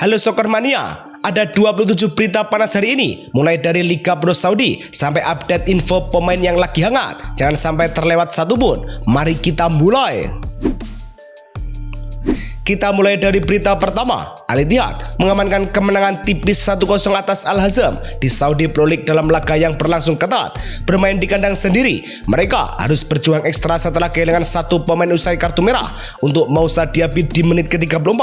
Halo Soccer Mania, ada 27 berita panas hari ini, mulai dari Liga Pro Saudi sampai update info pemain yang lagi hangat. Jangan sampai terlewat satu pun. Mari kita mulai. Kita mulai dari berita pertama. Al-Ittihad mengamankan kemenangan tipis 1-0 atas Al-Hazm di Saudi Pro League dalam laga yang berlangsung ketat. Bermain di kandang sendiri, mereka harus berjuang ekstra setelah kehilangan satu pemain usai kartu merah untuk Moussa Diaby di menit ke-34.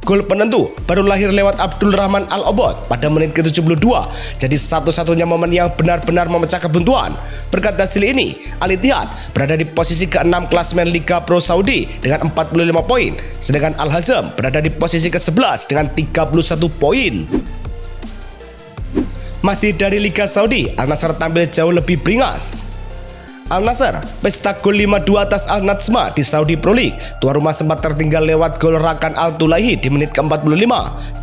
Gol penentu baru lahir lewat Abdul Rahman Al-Obod pada menit ke-72. Jadi satu-satunya momen yang benar-benar memecah kebuntuan. Berkat hasil ini, Al-Ittihad berada di posisi ke-6 klasemen Liga Pro Saudi dengan 45 poin, sedangkan Al-Hazm berada di posisi ke-11 dengan 31 poin. Masih dari Liga Saudi, Al-Nassr tampil jauh lebih beringas. Al-Nassr pesta gol 5-2 atas Al-Najmah di Saudi Pro League. Tuan rumah sempat tertinggal lewat gol Rakan Al-Tulaihi di menit ke-45,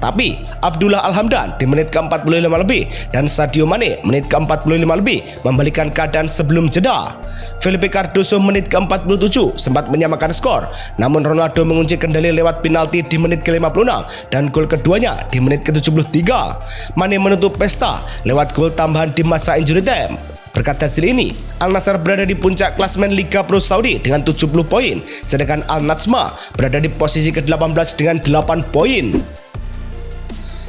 tapi Abdullah Al-Hamdan di menit ke-45 lebih dan Sadio Mane menit ke-45 lebih membalikan keadaan sebelum jeda. Felipe Cardoso menit ke-47 sempat menyamakan skor, namun Ronaldo mengunci kendali lewat penalti di menit ke-56 dan gol keduanya di menit ke-73. Mane menutup pesta lewat gol tambahan di masa injury time. Berkat hasil ini, Al-Nassr berada di puncak klasemen Liga Pro Saudi dengan 70 poin, sedangkan Al-Najmah berada di posisi ke-18 dengan 8 poin.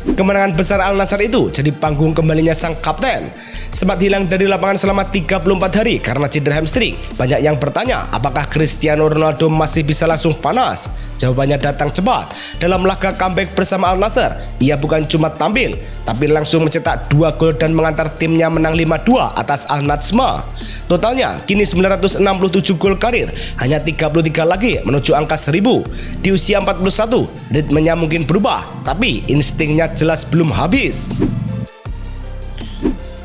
Kemenangan besar Al-Nassr itu jadi panggung kembalinya sang kapten. Sempat hilang dari lapangan selama 34 hari karena cedera hamstring. Banyak yang bertanya apakah Cristiano Ronaldo masih bisa langsung panas. Jawabannya datang cepat. Dalam laga comeback bersama Al-Nassr, ia bukan cuma tampil, tapi langsung mencetak 2 gol dan mengantar timnya menang 5-2 atas Al-Najmah. Totalnya kini 967 gol karir, hanya 33 lagi menuju angka 1000. Di usia 41, ritmenya mungkin berubah, tapi instingnya jelas belum habis.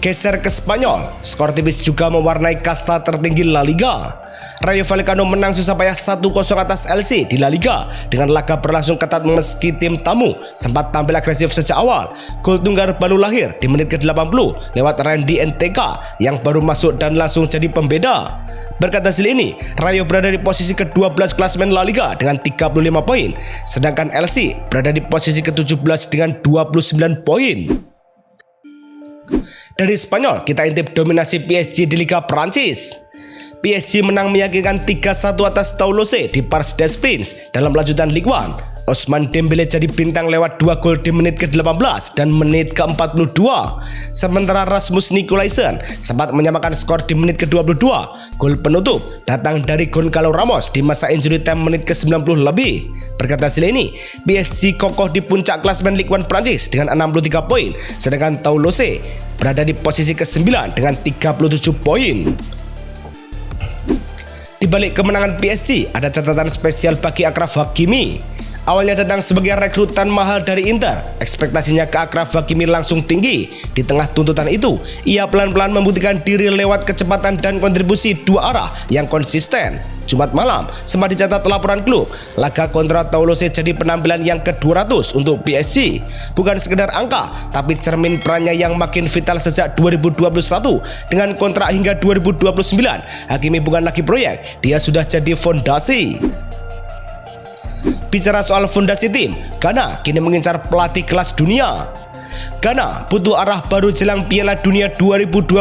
Geser ke Spanyol, skor tipis juga mewarnai kasta tertinggi La Liga. Rayo Vallecano menang susah payah 1-0 atas Elche di La Liga dengan laga berlangsung ketat meski tim tamu sempat tampil agresif sejak awal. Gol tunggal baru lahir di menit ke-80 lewat Randy NTK yang baru masuk dan langsung jadi pembeda. Berkat hasil ini, Rayo berada di posisi ke-12 klasemen La Liga dengan 35 poin, sedangkan Elche berada di posisi ke-17 dengan 29 poin. Dari Spanyol, kita intip dominasi PSG di Liga Prancis. PSG menang meyakinkan 3-1 atas Toulouse di Parc des Princes dalam lanjutan Ligue 1. Ousmane Dembélé jadi bintang lewat 2 gol di menit ke-18 dan menit ke-42. Sementara Rasmus Nicolaisen sempat menyamakan skor di menit ke-22. Gol penutup datang dari Goncalo Ramos di masa injury time menit ke-90 lebih. Berkat hasil ini, PSG kokoh di puncak klasemen Ligue 1 Prancis dengan 63 poin, sedangkan Toulouse berada di posisi ke-9 dengan 37 poin. Di balik kemenangan PSG, ada catatan spesial bagi Achraf Hakimi. Awalnya datang sebagai rekrutan mahal dari Inter, ekspektasinya ke Achraf Hakimi langsung tinggi. Di tengah tuntutan itu, ia pelan-pelan membuktikan diri lewat kecepatan dan kontribusi dua arah yang konsisten. Jumat malam, sempat dicatat laporan klub, laga kontra Toulouse jadi penampilan yang ke-200 untuk PSG. Bukan sekedar angka, tapi cermin perannya yang makin vital sejak 2021. Dengan kontrak hingga 2029, Hakimi bukan lagi proyek, dia sudah jadi fondasi. Bicara soal fondasi tim, Ghana kini mengincar pelatih kelas dunia. Ghana butuh arah baru jelang Piala Dunia 2026,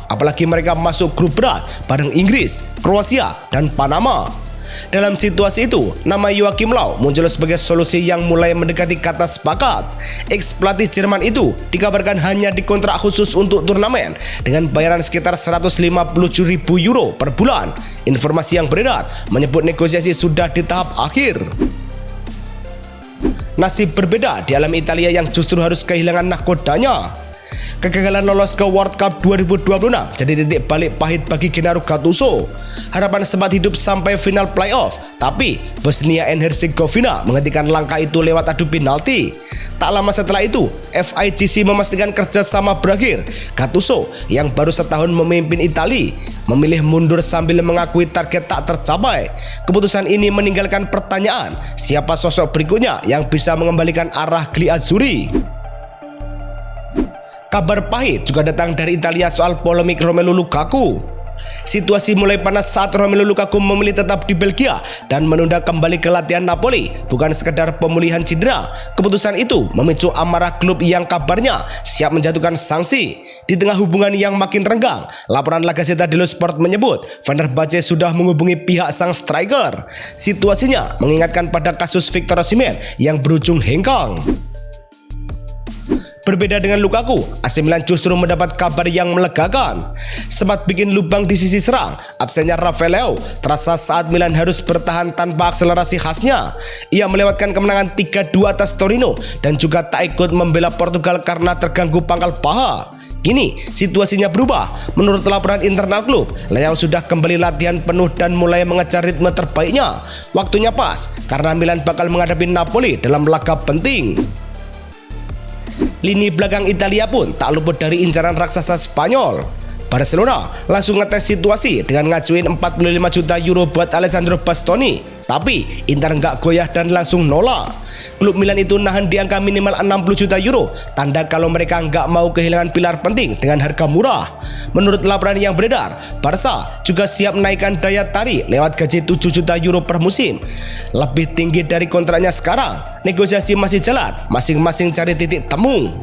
apalagi mereka masuk grup berat bareng Inggris, Kroasia, dan Panama. Dalam situasi itu, nama Joachim Löw muncul sebagai solusi yang mulai mendekati kata sepakat. Ex-pelatih Jerman itu dikabarkan hanya dikontrak khusus untuk turnamen dengan bayaran sekitar 157.000 euro per bulan. Informasi yang beredar menyebut negosiasi sudah di tahap akhir. Nasib berbeda dialami Italia yang justru harus kehilangan nahkodanya. Kegagalan lolos ke World Cup 2026 jadi titik balik pahit bagi Gennaro Gattuso. Harapan sempat hidup sampai final playoff, tapi Bosnia and Herzegovina menghentikan langkah itu lewat adu penalti. Tak lama setelah itu, FIGC memastikan kerjasama berakhir. Gattuso yang baru setahun memimpin Italia memilih mundur sambil mengakui target tak tercapai. Keputusan ini meninggalkan pertanyaan, siapa sosok berikutnya yang bisa mengembalikan arah Gli Azzurri. Kabar pahit juga datang dari Italia soal polemik Romelu Lukaku. Situasi mulai panas saat Romelu Lukaku memilih tetap di Belgia dan menunda kembali ke latihan Napoli, bukan sekedar pemulihan cedera. Keputusan itu memicu amarah klub yang kabarnya siap menjatuhkan sanksi. Di tengah hubungan yang makin renggang, laporan La Gazzetta dello Sport menyebut Fenerbahce sudah menghubungi pihak sang striker. Situasinya mengingatkan pada kasus Victor Osimhen yang berujung hengkang. Berbeda dengan Lukaku, AC Milan justru mendapat kabar yang melegakan. Sempat bikin lubang di sisi serang, absennya Rafael Leao terasa saat Milan harus bertahan tanpa akselerasi khasnya. Ia melewatkan kemenangan 3-2 atas Torino dan juga tak ikut membela Portugal karena terganggu pangkal paha. Kini situasinya berubah. Menurut laporan internal klub, Leao sudah kembali latihan penuh dan mulai mengejar ritme terbaiknya. Waktunya pas karena Milan bakal menghadapi Napoli dalam laga penting. Lini belakang Italia pun tak luput dari incaran raksasa Spanyol. Barcelona langsung ngetes situasi dengan ngajuin 45 juta euro buat Alessandro Bastoni, tapi Inter nggak goyah dan langsung nolak. Klub Milan itu nahan di angka minimal 60 juta euro, tanda kalau mereka nggak mau kehilangan pilar penting dengan harga murah. Menurut laporan yang beredar, Barca juga siap menaikkan daya tarik lewat gaji 7 juta euro per musim, lebih tinggi dari kontraknya sekarang. Negosiasi masih jalan, masing-masing cari titik temu.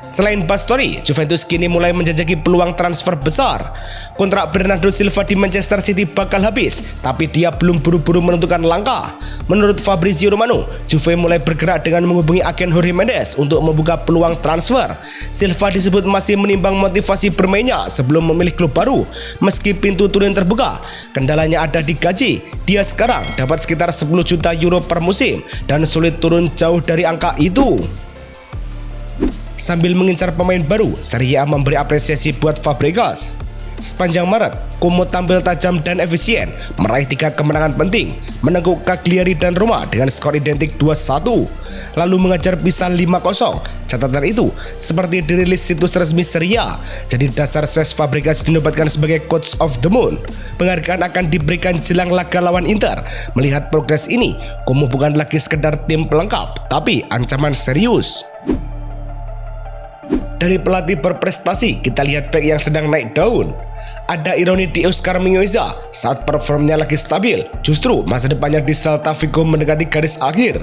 Selain Bastoni, Juventus kini mulai menjajaki peluang transfer besar. Kontrak Bernardo Silva di Manchester City bakal habis, tapi dia belum buru-buru menentukan langkah. Menurut Fabrizio Romano, Juve mulai bergerak dengan menghubungi agen Jorge Mendes untuk membuka peluang transfer. Silva disebut masih menimbang motivasi bermainnya sebelum memilih klub baru. Meski pintu turun terbuka, kendalanya ada di gaji. Dia sekarang dapat sekitar 10 juta euro per musim dan sulit turun jauh dari angka itu. Sambil mengincar pemain baru, Serie A memberi apresiasi buat Fabregas. Sepanjang Maret, Como tampil tajam dan efisien, meraih 3 kemenangan penting, meneguk Cagliari dan Roma dengan skor identik 2-1, lalu mengejar Pisa 5-0. Catatan itu seperti dirilis situs resmi Serie A, jadi dasar Cesc Fabregas dinobatkan sebagai Coach of the Month. Penghargaan akan diberikan jelang laga lawan Inter. Melihat progres ini, Como bukan lagi sekedar tim pelengkap, tapi ancaman serius. Dari pelatih berprestasi, kita lihat back yang sedang naik daun. Ada ironi di Oscar Mingueza saat performnya lagi stabil, justru masa depannya di Celta Vigo mendekati garis akhir.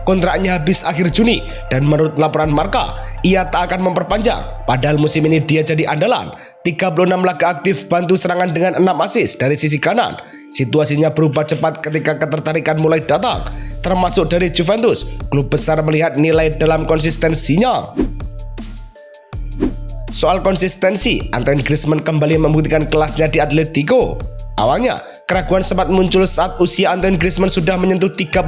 Kontraknya habis akhir Juni dan menurut laporan Marca, ia tak akan memperpanjang. Padahal musim ini dia jadi andalan. 36 laga aktif, bantu serangan dengan 6 assist dari sisi kanan. Situasinya berubah cepat ketika ketertarikan mulai datang, termasuk dari Juventus. Klub besar melihat nilai dalam konsistensinya. Soal konsistensi, Antoine Griezmann kembali membuktikan kelasnya di Atletico. Awalnya, keraguan sempat muncul saat usia Antoine Griezmann sudah menyentuh 35.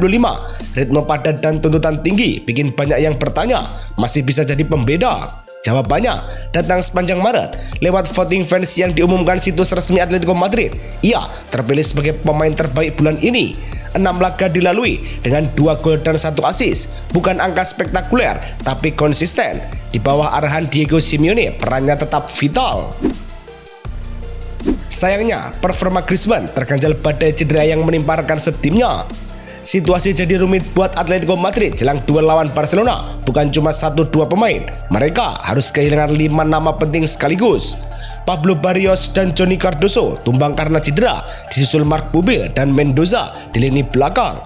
Ritme padat dan tuntutan tinggi bikin banyak yang bertanya, masih bisa jadi pembeda? Jawabannya datang sepanjang Maret lewat voting fans yang diumumkan situs resmi Atletico Madrid. Ia terpilih sebagai pemain terbaik bulan ini. 6 laga dilalui dengan 2 gol dan 1 assist. Bukan angka spektakuler, tapi konsisten. Di bawah arahan Diego Simeone, perannya tetap vital. Sayangnya, performa Griezmann terganjal badai cedera yang menimparkan setimnya. Situasi jadi rumit buat Atletico Madrid jelang duel lawan Barcelona. Bukan cuma 1-2 pemain, mereka harus kehilangan 5 nama penting sekaligus. Pablo Barrios dan Johnny Cardoso tumbang karena cedera, disusul Marc Bubil dan Mendoza di lini belakang.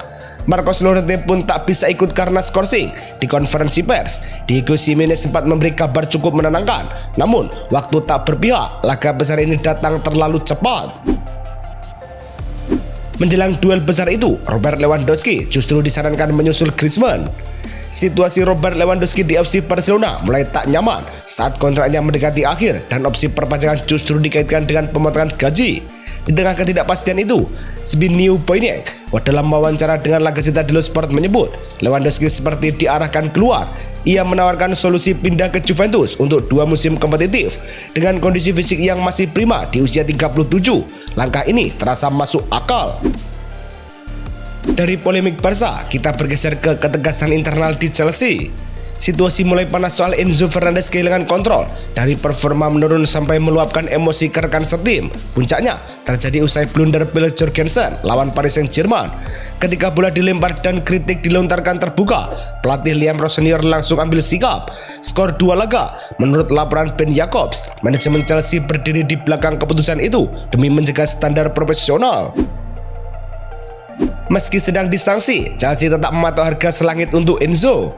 Marcos Llorente pun tak bisa ikut karena skorsing. Di konferensi pers, Diego Simeone sempat memberi kabar cukup menenangkan. Namun, waktu tak berpihak, laga besar ini datang terlalu cepat. Menjelang duel besar itu, Robert Lewandowski justru disarankan menyusul Griezmann. Situasi Robert Lewandowski di FC Barcelona mulai tak nyaman saat kontraknya mendekati akhir dan opsi perpanjangan justru dikaitkan dengan pemotongan gaji. Di tengah ketidakpastian itu, Zbigniew Boynek dalam wawancara dengan La Gazzetta dello Sport menyebut Lewandowski seperti diarahkan keluar. Ia menawarkan solusi pindah ke Juventus untuk 2 musim kompetitif. Dengan kondisi fisik yang masih prima di usia 37, langkah ini terasa masuk akal. Dari polemik Barca, kita bergeser ke ketegasan internal di Chelsea. Situasi mulai panas soal Enzo Fernandez kehilangan kontrol, dari performa menurun sampai meluapkan emosi ke rekan setim. Puncaknya terjadi usai blunder Phil Jorgensen lawan Paris Saint-Germain. Ketika bola dilempar dan kritik dilontarkan terbuka, pelatih Liam Ross Senior langsung ambil sikap. Skor 2 laga. Menurut laporan Ben Jacobs, manajemen Chelsea berdiri di belakang keputusan itu demi menjaga standar profesional. Meski sedang disanksi, Chelsea tetap mematok harga selangit untuk Enzo.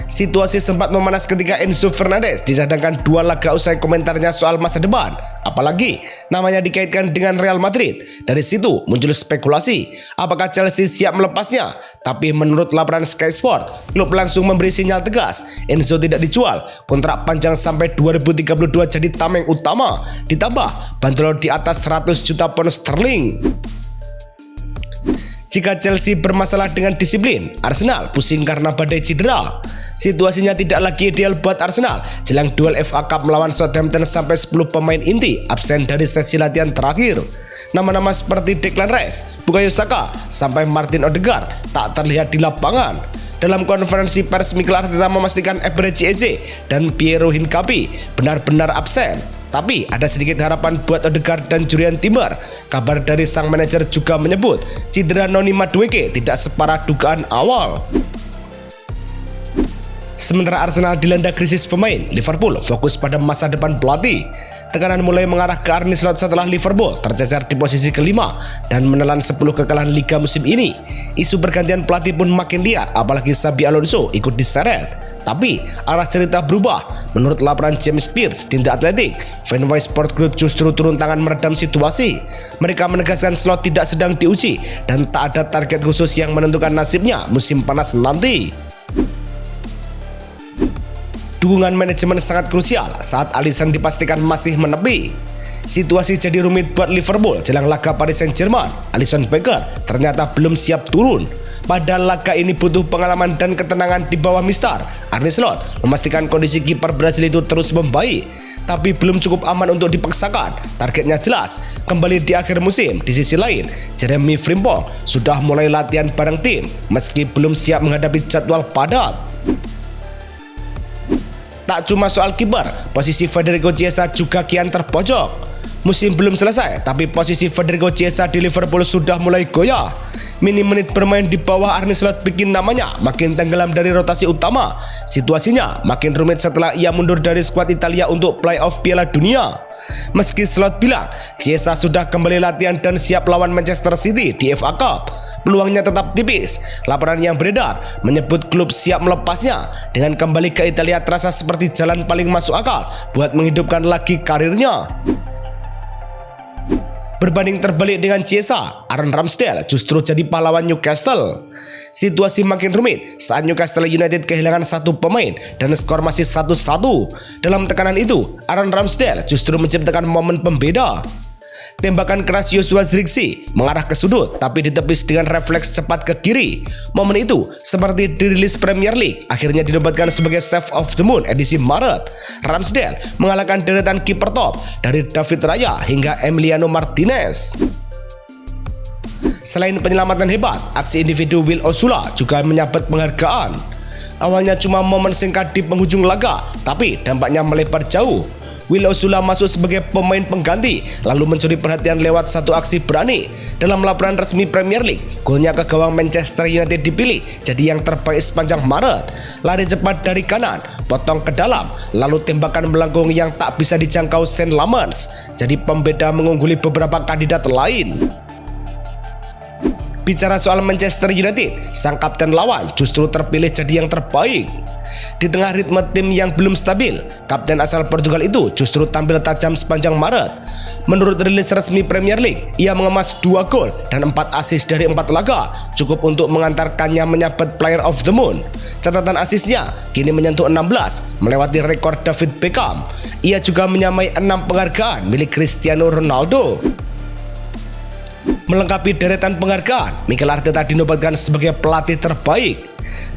Situasi sempat memanas ketika Enzo Fernandez disadangkan 2 laga usai komentarnya soal masa depan. Apalagi namanya dikaitkan dengan Real Madrid. Dari situ muncul spekulasi apakah Chelsea siap melepasnya. Tapi menurut laporan Sky Sport, klub langsung memberi sinyal tegas. Enzo tidak dijual, kontrak panjang sampai 2032 jadi tameng utama. Ditambah bandrol di atas 100 juta pound sterling. Jika Chelsea bermasalah dengan disiplin, Arsenal pusing karena badai cedera. Situasinya tidak lagi ideal buat Arsenal jelang duel FA Cup melawan Southampton sampai 10 pemain inti absen dari sesi latihan terakhir. Nama-nama seperti Declan Rice, Bukayo Saka, sampai Martin Odegaard tak terlihat di lapangan. Dalam konferensi pers, Mikel Arteta memastikan Eberechi Eze dan Piero Hincapié benar-benar absen. Tapi ada sedikit harapan buat Odegaard dan Jurriën Timber. Kabar dari sang manajer juga menyebut cedera Noni Madueke tidak separah dugaan awal. Sementara Arsenal dilanda krisis pemain, Liverpool fokus pada masa depan pelatih. Tekanan mulai mengarah ke Arne Slot setelah Liverpool tercecer di posisi kelima dan menelan 10 kekalahan Liga musim ini. Isu pergantian pelatih pun makin liar, apalagi Xabi Alonso ikut diseret. Tapi arah cerita berubah. Menurut laporan James Pearce di The Athletic, Fenway Sport Group justru turun tangan meredam situasi. Mereka menegaskan Slot tidak sedang diuji dan tak ada target khusus yang menentukan nasibnya musim panas nanti. Dukungan manajemen sangat krusial saat Alisson dipastikan masih menepi. Situasi jadi rumit buat Liverpool jelang laga Paris Saint-Germain. Alisson Becker ternyata belum siap turun. Padahal laga ini butuh pengalaman dan ketenangan di bawah Mister Arne Slot memastikan kondisi kiper Brasil itu terus membaik. Tapi belum cukup aman untuk dipaksakan. Targetnya jelas, kembali di akhir musim. Di sisi lain, Jeremy Frimpong sudah mulai latihan bareng tim meski belum siap menghadapi jadwal padat. Tak cuma soal kiper, posisi Federico Chiesa juga kian terpojok. Musim belum selesai, tapi posisi Federico Chiesa di Liverpool sudah mulai goyah. Mini menit bermain di bawah Arne Slot bikin namanya makin tenggelam dari rotasi utama. Situasinya makin rumit setelah ia mundur dari skuad Italia untuk playoff Piala Dunia. Meski Slot bilang Chiesa sudah kembali latihan dan siap lawan Manchester City di FA Cup, peluangnya tetap tipis. Laporan yang beredar menyebut klub siap melepasnya. Dengan kembali ke Italia terasa seperti jalan paling masuk akal buat menghidupkan lagi karirnya. Berbanding terbalik dengan Chiesa, Aaron Ramsdale justru jadi pahlawan Newcastle. Situasi makin rumit saat Newcastle United kehilangan 1 pemain dan skor masih 1-1. Dalam tekanan itu, Aaron Ramsdale justru menciptakan momen pembeda. Tembakan keras Joshua Zirkzee mengarah ke sudut tapi ditepis dengan refleks cepat ke kiri. Momen itu seperti dirilis Premier League akhirnya dinobatkan sebagai Save of the Moon edisi Maret. Ramsdale mengalahkan deretan kiper top dari David Raya hingga Emiliano Martinez. Selain penyelamatan hebat, aksi individu Will Osula juga menyabet penghargaan. Awalnya cuma momen singkat di penghujung laga, tapi dampaknya melebar jauh. Will Osula masuk sebagai pemain pengganti, lalu mencuri perhatian lewat satu aksi berani. Dalam laporan resmi Premier League, golnya ke gawang Manchester United dipilih jadi yang terbaik sepanjang Maret. Lari cepat dari kanan, potong ke dalam, lalu tembakan melengkung yang tak bisa dijangkau Saint Lamans jadi pembeda mengungguli beberapa kandidat lain. Bicara soal Manchester United, sang kapten lawan justru terpilih jadi yang terbaik. Di tengah ritme tim yang belum stabil, kapten asal Portugal itu justru tampil tajam sepanjang Maret. Menurut rilis resmi Premier League, ia mengemas 2 gol dan 4 assist dari 4 laga, cukup untuk mengantarkannya menyabet Player of the Moon. Catatan asisnya kini menyentuh 16, melewati rekor David Beckham. Ia juga menyamai 6 penghargaan milik Cristiano Ronaldo. Melengkapi deretan penghargaan, Mikel Arteta dinobatkan sebagai pelatih terbaik.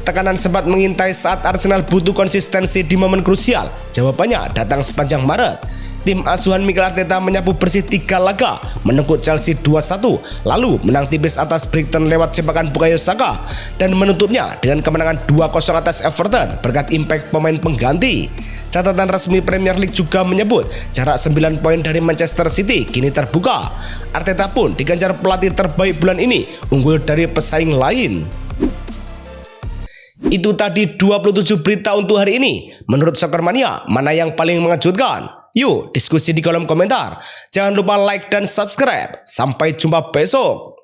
tekanan sempat mengintai saat Arsenal butuh konsistensi di momen krusial. Jawabannya datang sepanjang Maret. Tim asuhan Mikel Arteta menyapu bersih 3 laga, menenggut Chelsea 2-1, lalu menang tipis atas Brighton lewat sepakan Bukayo Saka, dan menutupnya dengan kemenangan 2-0 atas Everton berkat impact pemain pengganti. Catatan resmi Premier League juga menyebut jarak 9 poin dari Manchester City kini terbuka. Arteta pun diganjar pelatih terbaik bulan ini, unggul dari pesaing lain. Itu tadi 27 berita untuk hari ini. Menurut Soccermania, mana yang paling mengejutkan? Yuk diskusi di kolom komentar. Jangan lupa like dan subscribe. Sampai jumpa besok.